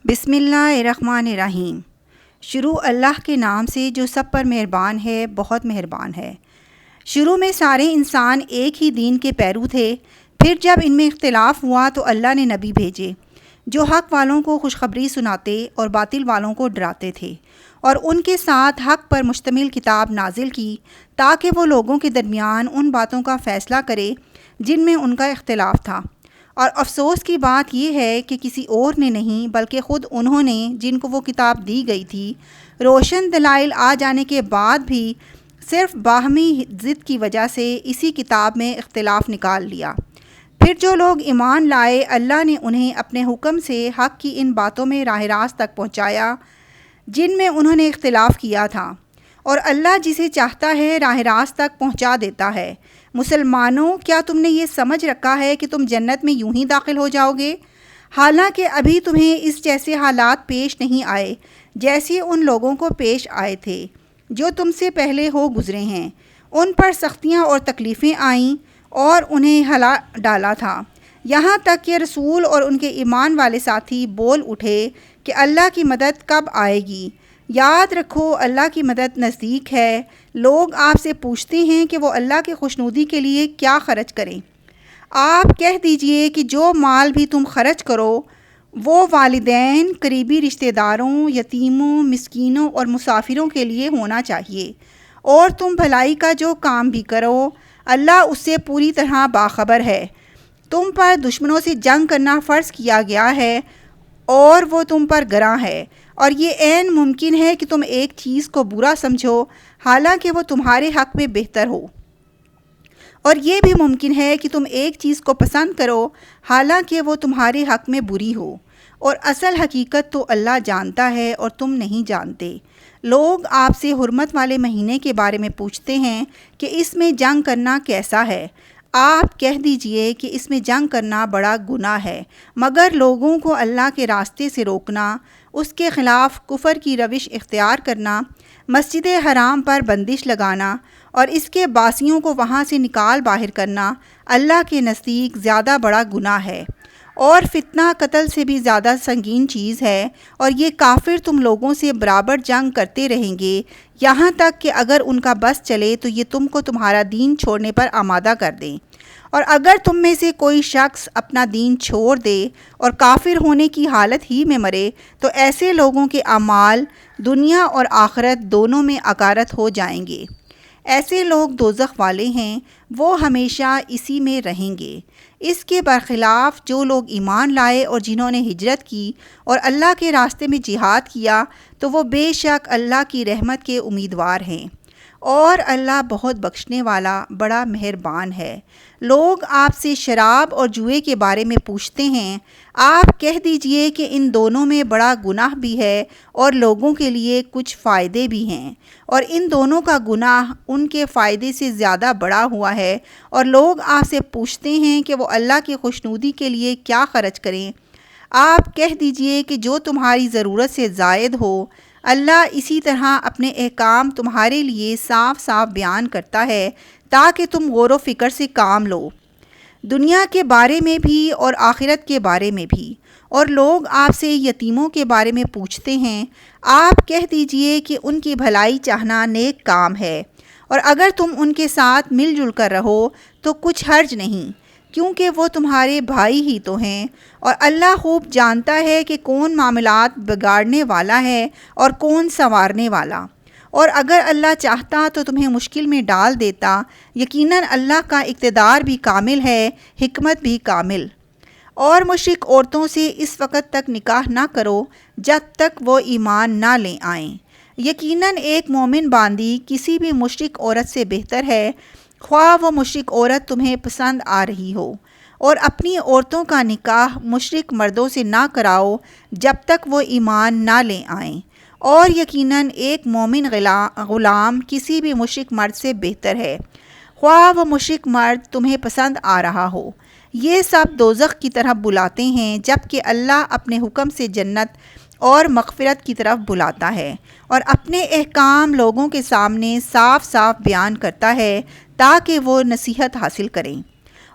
بسم اللہ الرحمن الرحیم۔ شروع اللہ کے نام سے جو سب پر مہربان ہے، بہت مہربان ہے۔ شروع میں سارے انسان ایک ہی دین کے پیرو تھے، پھر جب ان میں اختلاف ہوا تو اللہ نے نبی بھیجے جو حق والوں کو خوشخبری سناتے اور باطل والوں کو ڈراتے تھے، اور ان کے ساتھ حق پر مشتمل کتاب نازل کی تاکہ وہ لوگوں کے درمیان ان باتوں کا فیصلہ کرے جن میں ان کا اختلاف تھا۔ اور افسوس کی بات یہ ہے کہ کسی اور نے نہیں بلکہ خود انہوں نے، جن کو وہ کتاب دی گئی تھی، روشن دلائل آ جانے کے بعد بھی صرف باہمی ضد کی وجہ سے اسی کتاب میں اختلاف نکال لیا۔ پھر جو لوگ ایمان لائے، اللہ نے انہیں اپنے حکم سے حق کی ان باتوں میں راہ راست تک پہنچایا جن میں انہوں نے اختلاف کیا تھا، اور اللہ جسے چاہتا ہے راہ راست تک پہنچا دیتا ہے۔ مسلمانوں، کیا تم نے یہ سمجھ رکھا ہے کہ تم جنت میں یوں ہی داخل ہو جاؤ گے، حالانکہ ابھی تمہیں اس جیسے حالات پیش نہیں آئے جیسے ان لوگوں کو پیش آئے تھے جو تم سے پہلے ہو گزرے ہیں۔ ان پر سختیاں اور تکلیفیں آئیں اور انہیں ہلا ڈالا تھا، یہاں تک کہ رسول اور ان کے ایمان والے ساتھی بول اٹھے کہ اللہ کی مدد کب آئے گی۔ یاد رکھو، اللہ کی مدد نزدیک ہے۔ لوگ آپ سے پوچھتے ہیں کہ وہ اللہ کے خوشنودی کے لیے کیا خرچ کریں۔ آپ کہہ دیجئے کہ جو مال بھی تم خرچ کرو وہ والدین، قریبی رشتہ داروں، یتیموں، مسکینوں اور مسافروں کے لیے ہونا چاہیے، اور تم بھلائی کا جو کام بھی کرو اللہ اس سے پوری طرح باخبر ہے۔ تم پر دشمنوں سے جنگ کرنا فرض کیا گیا ہے اور وہ تم پر گراں ہے، اور یہ عین ممکن ہے کہ تم ایک چیز کو برا سمجھو حالانکہ وہ تمہارے حق میں بہتر ہو، اور یہ بھی ممکن ہے کہ تم ایک چیز کو پسند کرو حالانکہ وہ تمہارے حق میں بری ہو، اور اصل حقیقت تو اللہ جانتا ہے اور تم نہیں جانتے۔ لوگ آپ سے حرمت والے مہینے کے بارے میں پوچھتے ہیں کہ اس میں جنگ کرنا کیسا ہے۔ آپ کہہ دیجئے کہ اس میں جنگ کرنا بڑا گناہ ہے، مگر لوگوں کو اللہ کے راستے سے روکنا، اس کے خلاف کفر کی روش اختیار کرنا، مسجد حرام پر بندش لگانا اور اس کے باسیوں کو وہاں سے نکال باہر کرنا اللہ کے نزدیک زیادہ بڑا گناہ ہے، اور فتنہ قتل سے بھی زیادہ سنگین چیز ہے، اور یہ کافر تم لوگوں سے برابر جنگ کرتے رہیں گے یہاں تک کہ اگر ان کا بس چلے تو یہ تم کو تمہارا دین چھوڑنے پر آمادہ کر دیں، اور اگر تم میں سے کوئی شخص اپنا دین چھوڑ دے اور کافر ہونے کی حالت ہی میں مرے تو ایسے لوگوں کے اعمال دنیا اور آخرت دونوں میں اکارت ہو جائیں گے۔ ایسے لوگ دوزخ والے ہیں، وہ ہمیشہ اسی میں رہیں گے۔ اس کے برخلاف جو لوگ ایمان لائے اور جنہوں نے ہجرت کی اور اللہ کے راستے میں جہاد کیا تو وہ بے شک اللہ کی رحمت کے امیدوار ہیں، اور اللہ بہت بخشنے والا بڑا مہربان ہے۔ لوگ آپ سے شراب اور جوئے کے بارے میں پوچھتے ہیں، آپ کہہ دیجئے کہ ان دونوں میں بڑا گناہ بھی ہے اور لوگوں کے لیے کچھ فائدے بھی ہیں، اور ان دونوں کا گناہ ان کے فائدے سے زیادہ بڑا ہوا ہے، اور لوگ آپ سے پوچھتے ہیں کہ وہ اللہ کی خوشنودی کے لیے کیا خرچ کریں۔ آپ کہہ دیجئے کہ جو تمہاری ضرورت سے زائد ہو۔ اللہ اسی طرح اپنے احکام تمہارے لیے صاف صاف بیان کرتا ہے تاکہ تم غور و فکر سے کام لو، دنیا کے بارے میں بھی اور آخرت کے بارے میں بھی۔ اور لوگ آپ سے یتیموں کے بارے میں پوچھتے ہیں، آپ کہہ دیجئے کہ ان کی بھلائی چاہنا نیک کام ہے، اور اگر تم ان کے ساتھ مل جل کر رہو تو کچھ حرج نہیں، کیونکہ وہ تمہارے بھائی ہی تو ہیں، اور اللہ خوب جانتا ہے کہ کون معاملات بگاڑنے والا ہے اور کون سنوارنے والا، اور اگر اللہ چاہتا تو تمہیں مشکل میں ڈال دیتا۔ یقیناً اللہ کا اقتدار بھی کامل ہے، حکمت بھی کامل۔ اور مشرک عورتوں سے اس وقت تک نکاح نہ کرو جب تک وہ ایمان نہ لے آئیں، یقیناً ایک مومن باندی کسی بھی مشرک عورت سے بہتر ہے، خواہ وہ مشرک عورت تمہیں پسند آ رہی ہو، اور اپنی عورتوں کا نکاح مشرک مردوں سے نہ کراؤ جب تک وہ ایمان نہ لے آئیں، اور یقیناً ایک مومن غلام کسی بھی مشرک مرد سے بہتر ہے، خواہ وہ مشرک مرد تمہیں پسند آ رہا ہو۔ یہ سب دوزخ کی طرف بلاتے ہیں، جبکہ اللہ اپنے حکم سے جنت اور مغفرت کی طرف بلاتا ہے، اور اپنے احکام لوگوں کے سامنے صاف صاف بیان کرتا ہے تاکہ وہ نصیحت حاصل کریں۔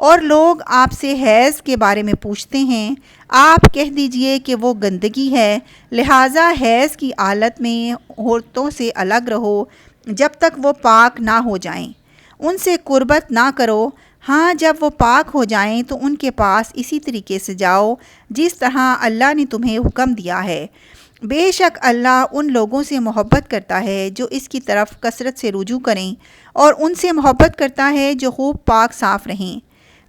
اور لوگ آپ سے حیض کے بارے میں پوچھتے ہیں، آپ کہہ دیجئے کہ وہ گندگی ہے، لہٰذا حیض کی حالت میں عورتوں سے الگ رہو جب تک وہ پاک نہ ہو جائیں، ان سے قربت نہ کرو، ہاں جب وہ پاک ہو جائیں تو ان کے پاس اسی طریقے سے جاؤ جس طرح اللہ نے تمہیں حکم دیا ہے، بے شک اللہ ان لوگوں سے محبت کرتا ہے جو اس کی طرف کثرت سے رجوع کریں، اور ان سے محبت کرتا ہے جو خوب پاک صاف رہیں۔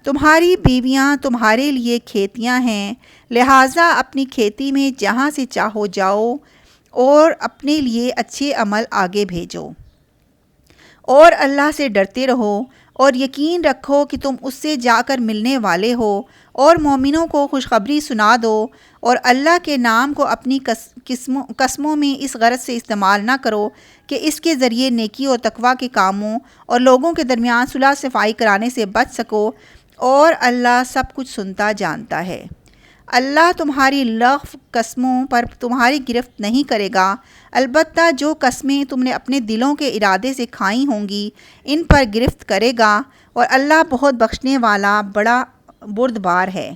تمہاری بیویاں تمہارے لیے کھیتیاں ہیں، لہٰذا اپنی کھیتی میں جہاں سے چاہو جاؤ اور اپنے لیے اچھے عمل آگے بھیجو، اور اللہ سے ڈرتے رہو اور یقین رکھو کہ تم اس سے جا کر ملنے والے ہو، اور مومنوں کو خوشخبری سنا دو، اور اللہ کے نام کو اپنی قسموں میں اس غرض سے استعمال نہ کرو کہ اس کے ذریعے نیکی اور تقویٰ کے کاموں اور لوگوں کے درمیان صلح صفائی کرانے سے بچ سکو، اور اللہ سب کچھ سنتا جانتا ہے۔ اللہ تمہاری لغو قسموں پر تمہاری گرفت نہیں کرے گا، البتہ جو قسمیں تم نے اپنے دلوں کے ارادے سے کھائی ہوں گی ان پر گرفت کرے گا، اور اللہ بہت بخشنے والا بڑا بردبار ہے۔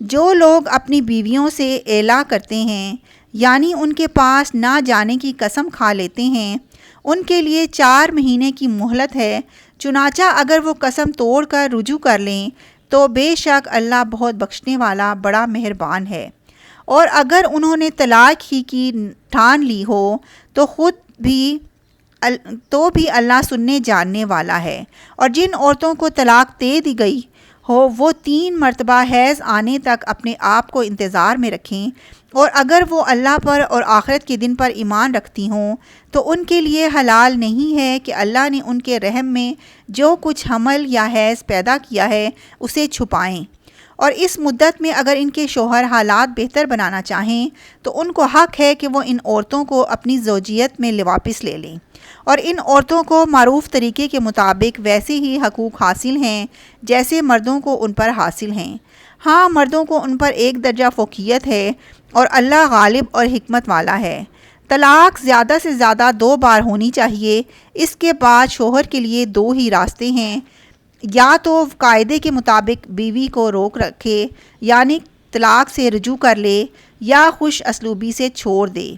جو لوگ اپنی بیویوں سے اعلیٰ کرتے ہیں یعنی ان کے پاس نہ جانے کی قسم کھا لیتے ہیں، ان کے لیے 4 مہینے کی مہلت ہے، چنانچہ اگر وہ قسم توڑ کر رجوع کر لیں تو بے شک اللہ بہت بخشنے والا بڑا مہربان ہے۔ اور اگر انہوں نے طلاق ہی کی ٹھان لی ہو تو بھی اللہ سننے جاننے والا ہے، اور جن عورتوں کو طلاق دے دی گئی ہو وہ 3 مرتبہ حیض آنے تک اپنے آپ کو انتظار میں رکھیں، اور اگر وہ اللہ پر اور آخرت کے دن پر ایمان رکھتی ہوں تو ان کے لیے حلال نہیں ہے کہ اللہ نے ان کے رحم میں جو کچھ حمل یا حیض پیدا کیا ہے اسے چھپائیں، اور اس مدت میں اگر ان کے شوہر حالات بہتر بنانا چاہیں تو ان کو حق ہے کہ وہ ان عورتوں کو اپنی زوجیت میں واپس لے لیں، اور ان عورتوں کو معروف طریقے کے مطابق ویسے ہی حقوق حاصل ہیں جیسے مردوں کو ان پر حاصل ہیں، ہاں مردوں کو ان پر 1 درجہ فوقیت ہے، اور اللہ غالب اور حکمت والا ہے۔ طلاق زیادہ سے زیادہ 2 بار ہونی چاہیے، اس کے بعد شوہر کے لیے 2 ہی راستے ہیں، یا تو قاعدے کے مطابق بیوی کو روک رکھے یعنی طلاق سے رجوع کر لے، یا خوش اسلوبی سے چھوڑ دے،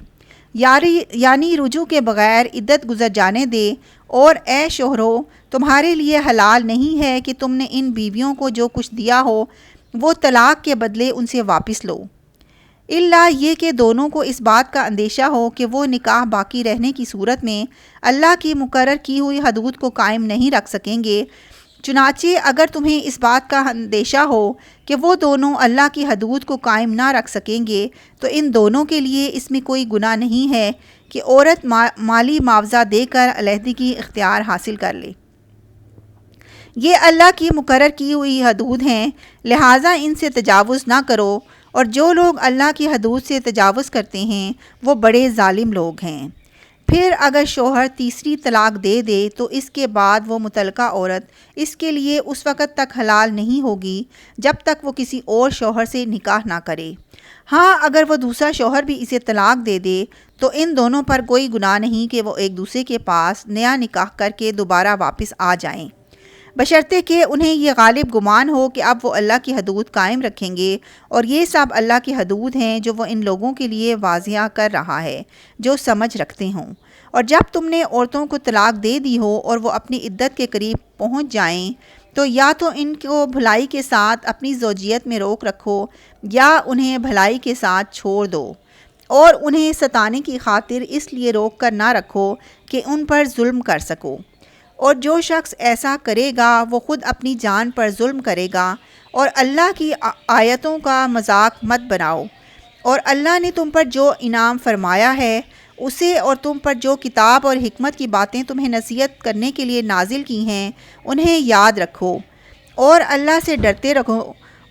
یعنی رجوع کے بغیر عدت گزر جانے دے، اور اے شوہرو تمہارے لیے حلال نہیں ہے کہ تم نے ان بیویوں کو جو کچھ دیا ہو وہ طلاق کے بدلے ان سے واپس لو، الا یہ کہ دونوں کو اس بات کا اندیشہ ہو کہ وہ نکاح باقی رہنے کی صورت میں اللہ کی مقرر کی ہوئی حدود کو قائم نہیں رکھ سکیں گے، چنانچہ اگر تمہیں اس بات کا اندیشہ ہو کہ وہ دونوں اللہ کی حدود کو قائم نہ رکھ سکیں گے تو ان دونوں کے لیے اس میں کوئی گناہ نہیں ہے کہ عورت مالی معاوضہ دے کر علیحدگی اختیار حاصل کر لے۔ یہ اللہ کی مقرر کی ہوئی حدود ہیں، لہٰذا ان سے تجاوز نہ کرو، اور جو لوگ اللہ کی حدود سے تجاوز کرتے ہیں وہ بڑے ظالم لوگ ہیں۔ پھر اگر شوہر تیسری طلاق دے دے تو اس کے بعد وہ متعلقہ عورت اس کے لیے اس وقت تک حلال نہیں ہوگی جب تک وہ کسی اور شوہر سے نکاح نہ کرے، ہاں اگر وہ دوسرا شوہر بھی اسے طلاق دے دے تو ان دونوں پر کوئی گناہ نہیں کہ وہ ایک دوسرے کے پاس نیا نکاح کر کے دوبارہ واپس آ جائیں، بشرطے کہ انہیں یہ غالب گمان ہو کہ اب وہ اللہ کی حدود قائم رکھیں گے، اور یہ سب اللہ کی حدود ہیں جو وہ ان لوگوں کے لیے واضح کر رہا ہے جو سمجھ رکھتے ہوں۔ اور جب تم نے عورتوں کو طلاق دے دی ہو اور وہ اپنی عدت کے قریب پہنچ جائیں تو یا تو ان کو بھلائی کے ساتھ اپنی زوجیت میں روک رکھو یا انہیں بھلائی کے ساتھ چھوڑ دو، اور انہیں ستانے کی خاطر اس لیے روک کر نہ رکھو کہ ان پر ظلم کر سکو، اور جو شخص ایسا کرے گا وہ خود اپنی جان پر ظلم کرے گا، اور اللہ کی آیتوں کا مذاق مت بناؤ، اور اللہ نے تم پر جو انعام فرمایا ہے اسے اور تم پر جو کتاب اور حکمت کی باتیں تمہیں نصیحت کرنے کے لیے نازل کی ہیں انہیں یاد رکھو، اور اللہ سے ڈرتے رہو،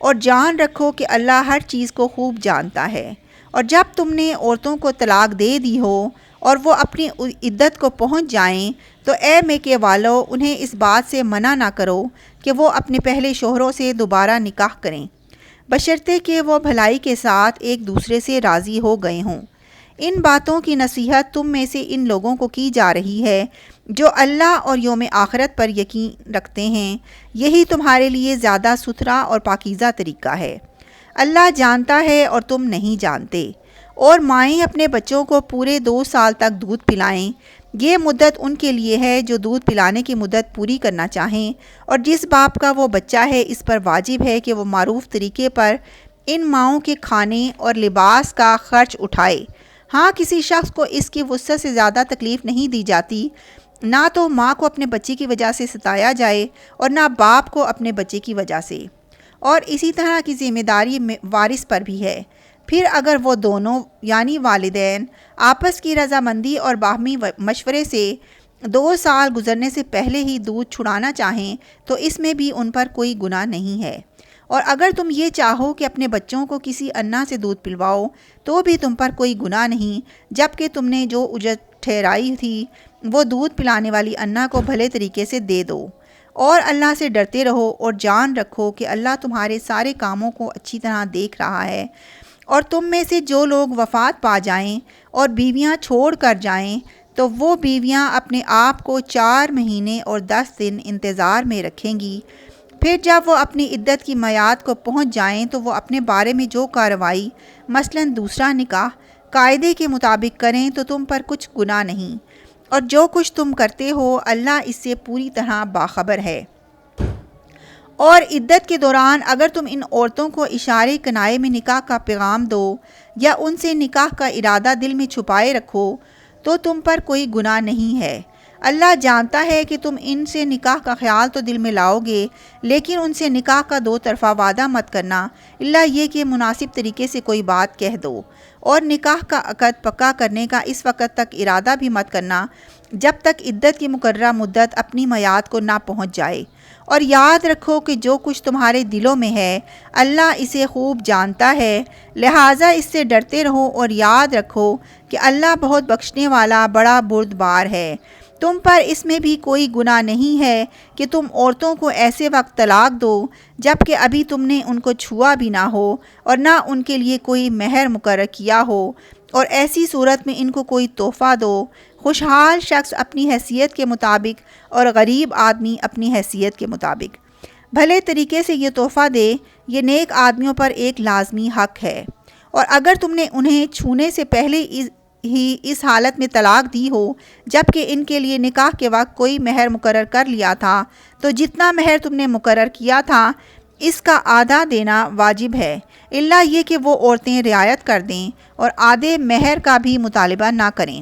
اور جان رکھو کہ اللہ ہر چیز کو خوب جانتا ہے۔ اور جب تم نے عورتوں کو طلاق دے دی ہو اور وہ اپنی عدت کو پہنچ جائیں تو اے میکے والو انہیں اس بات سے منع نہ کرو کہ وہ اپنے پہلے شوہروں سے دوبارہ نکاح کریں، بشرطے کہ وہ بھلائی کے ساتھ ایک دوسرے سے راضی ہو گئے ہوں، ان باتوں کی نصیحت تم میں سے ان لوگوں کو کی جا رہی ہے جو اللہ اور یوم آخرت پر یقین رکھتے ہیں۔ یہی تمہارے لیے زیادہ ستھرا اور پاکیزہ طریقہ ہے۔ اللہ جانتا ہے اور تم نہیں جانتے۔ اور مائیں اپنے بچوں کو پورے 2 سال تک دودھ پلائیں۔ یہ مدت ان کے لیے ہے جو دودھ پلانے کی مدت پوری کرنا چاہیں، اور جس باپ کا وہ بچہ ہے اس پر واجب ہے کہ وہ معروف طریقے پر ان ماؤں کے کھانے اور لباس کا خرچ اٹھائے۔ ہاں، کسی شخص کو اس کی وسعت سے زیادہ تکلیف نہیں دی جاتی، نہ تو ماں کو اپنے بچے کی وجہ سے ستایا جائے اور نہ باپ کو اپنے بچے کی وجہ سے، اور اسی طرح کی ذمہ داری وارث پر بھی ہے۔ پھر اگر وہ دونوں یعنی والدین آپس کی رضامندی اور باہمی مشورے سے 2 سال گزرنے سے پہلے ہی دودھ چھڑانا چاہیں تو اس میں بھی ان پر کوئی گناہ نہیں ہے۔ اور اگر تم یہ چاہو کہ اپنے بچوں کو کسی انا سے دودھ پلواؤ تو بھی تم پر کوئی گناہ نہیں، جبکہ تم نے جو اجرت ٹھہرائی تھی وہ دودھ پلانے والی انا کو بھلے طریقے سے دے دو۔ اور اللہ سے ڈرتے رہو اور جان رکھو کہ اللہ تمہارے سارے کاموں کو اچھی طرح دیکھ رہا ہے۔ اور تم میں سے جو لوگ وفات پا جائیں اور بیویاں چھوڑ کر جائیں تو وہ بیویاں اپنے آپ کو 4 مہینے اور 10 دن انتظار میں رکھیں گی۔ پھر جب وہ اپنی عدت کی میعاد کو پہنچ جائیں تو وہ اپنے بارے میں جو کارروائی مثلاً دوسرا نکاح قاعدے کے مطابق کریں تو تم پر کچھ گناہ نہیں، اور جو کچھ تم کرتے ہو اللہ اس سے پوری طرح باخبر ہے۔ اور عدت کے دوران اگر تم ان عورتوں کو اشارے کنائے میں نکاح کا پیغام دو یا ان سے نکاح کا ارادہ دل میں چھپائے رکھو تو تم پر کوئی گناہ نہیں ہے۔ اللہ جانتا ہے کہ تم ان سے نکاح کا خیال تو دل میں لاؤ گے، لیکن ان سے نکاح کا 2 طرفہ وعدہ مت کرنا، الا یہ کہ مناسب طریقے سے کوئی بات کہہ دو۔ اور نکاح کا عقد پکا کرنے کا اس وقت تک ارادہ بھی مت کرنا جب تک عدت کی مقررہ مدت اپنی میعاد کو نہ پہنچ جائے۔ اور یاد رکھو کہ جو کچھ تمہارے دلوں میں ہے اللہ اسے خوب جانتا ہے، لہٰذا اس سے ڈرتے رہو اور یاد رکھو کہ اللہ بہت بخشنے والا بڑا بردبار ہے۔ تم پر اس میں بھی کوئی گناہ نہیں ہے کہ تم عورتوں کو ایسے وقت طلاق دو جب کہ ابھی تم نے ان کو چھوا بھی نہ ہو اور نہ ان کے لیے کوئی مہر مقرر کیا ہو، اور ایسی صورت میں ان کو کوئی تحفہ دو، خوشحال شخص اپنی حیثیت کے مطابق اور غریب آدمی اپنی حیثیت کے مطابق۔ بھلے طریقے سے یہ تحفہ دے، یہ نیک آدمیوں پر ایک لازمی حق ہے۔ اور اگر تم نے انہیں چھونے سے پہلے ہی اس حالت میں طلاق دی ہو جبکہ ان کے لیے نکاح کے وقت کوئی مہر مقرر کر لیا تھا تو جتنا مہر تم نے مقرر کیا تھا اس کا آدھا دینا واجب ہے، الا یہ کہ وہ عورتیں رعایت کر دیں اور آدھے مہر کا بھی مطالبہ نہ کریں،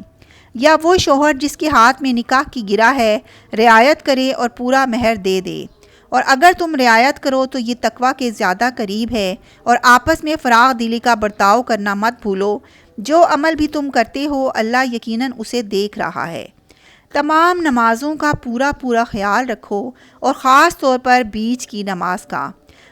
یا وہ شوہر جس کے ہاتھ میں نکاح کی گرہ ہے رعایت کرے اور پورا مہر دے دے۔ اور اگر تم رعایت کرو تو یہ تقویٰ کے زیادہ قریب ہے، اور آپس میں فراغ دلی کا برتاؤ کرنا مت بھولو۔ جو عمل بھی تم کرتے ہو اللہ یقیناً اسے دیکھ رہا ہے۔ تمام نمازوں کا پورا خیال رکھو، اور خاص طور پر بیچ کی نماز کا،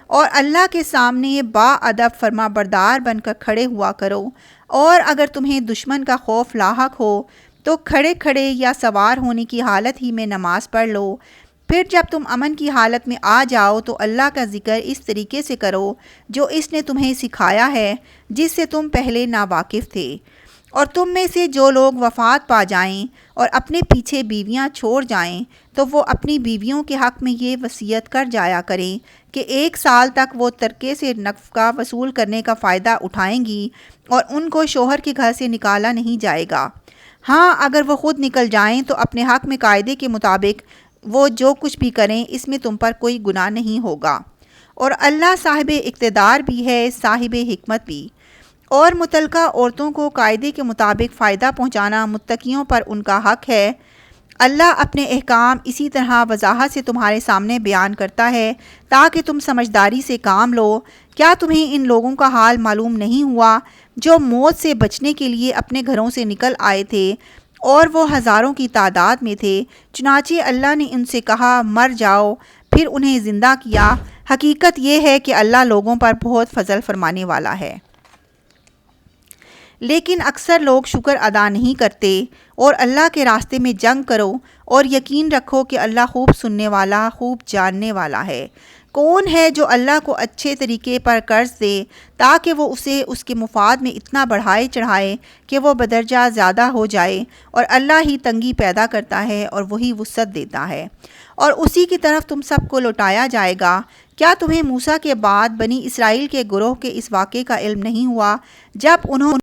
اور اللہ کے سامنے با ادب فرما بردار بن کر کھڑے ہوا کرو۔ اور اگر تمہیں دشمن کا خوف لاحق ہو تو کھڑے کھڑے یا سوار ہونے کی حالت ہی میں نماز پڑھ لو۔ پھر جب تم امن کی حالت میں آ جاؤ تو اللہ کا ذکر اس طریقے سے کرو جو اس نے تمہیں سکھایا ہے، جس سے تم پہلے ناواقف تھے۔ اور تم میں سے جو لوگ وفات پا جائیں اور اپنے پیچھے بیویاں چھوڑ جائیں تو وہ اپنی بیویوں کے حق میں یہ وصیت کر جایا کریں کہ 1 سال تک وہ ترکے سے نفقہ وصول کرنے کا فائدہ اٹھائیں گی اور ان کو شوہر کے گھر سے نکالا نہیں جائے گا۔ ہاں، اگر وہ خود نکل جائیں تو اپنے حق میں قاعدے کے مطابق وہ جو کچھ بھی کریں اس میں تم پر کوئی گناہ نہیں ہوگا۔ اور اللہ صاحب اقتدار بھی ہے، صاحب حکمت بھی۔ اور متعلقہ عورتوں کو قاعدے کے مطابق فائدہ پہنچانا متقیوں پر ان کا حق ہے۔ اللہ اپنے احکام اسی طرح وضاحت سے تمہارے سامنے بیان کرتا ہے تاکہ تم سمجھداری سے کام لو۔ کیا تمہیں ان لوگوں کا حال معلوم نہیں ہوا جو موت سے بچنے کے لیے اپنے گھروں سے نکل آئے تھے اور وہ ہزاروں کی تعداد میں تھے؟ چنانچہ اللہ نے ان سے کہا مر جاؤ، پھر انہیں زندہ کیا۔ حقیقت یہ ہے کہ اللہ لوگوں پر بہت فضل فرمانے والا ہے، لیکن اکثر لوگ شکر ادا نہیں کرتے۔ اور اللہ کے راستے میں جنگ کرو اور یقین رکھو کہ اللہ خوب سننے والا، خوب جاننے والا ہے۔ کون ہے جو اللہ کو اچھے طریقے پر قرض دے تاکہ وہ اسے اس کے مفاد میں اتنا بڑھائے چڑھائے کہ وہ بدرجہ زیادہ ہو جائے، اور اللہ ہی تنگی پیدا کرتا ہے اور وہی وسعت دیتا ہے، اور اسی کی طرف تم سب کو لوٹایا جائے گا۔ کیا تمہیں موسیٰ کے بعد بنی اسرائیل کے گروہ کے اس واقعے کا علم نہیں ہوا جب انہوں